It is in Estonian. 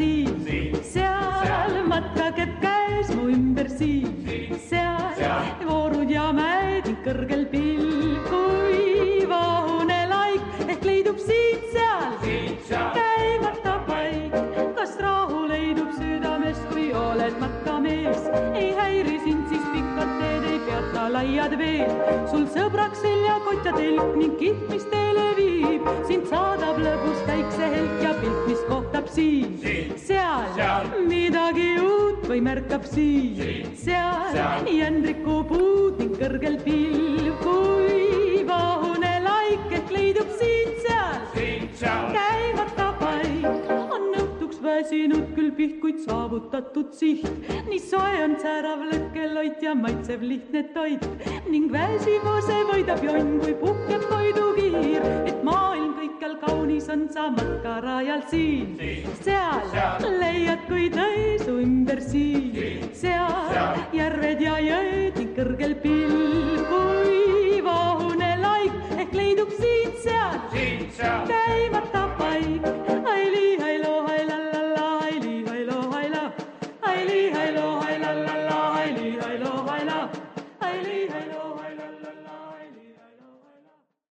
siin, seal matka käib käes mu ümber siin, seal voorud ja mäed ning kõrgel pilk, kui vahune laik ehk leidub siin-seal käimata paik. Kas rahu leidub südames, kui oled matkamees? Ei häiri sind siis pikad teed, ei peata laiad veed. Sul sõbraks seljakott ja telk ning kiht, mis teele viib. Sind saadab lõbus käik see helk ja pilt, mis kohtab siin, seal midagi uut või märkab siin, seal jändriku puud ning kõrgel pilv, kui vahune laik ehk leidub siin-seal käimata paik. On nõutuks väsinud küll piht, kuid saavutatud siht. Nii soe on särav lõkkeloit ja maitsev lihtne toit ning väsimuse võidab jonn, kui puhkeb toidukiir, et maailm kõikjal kaunis on sa matkarajal siin, seal leiad, kui tõi su ümber siin, seal järved ja jõed ning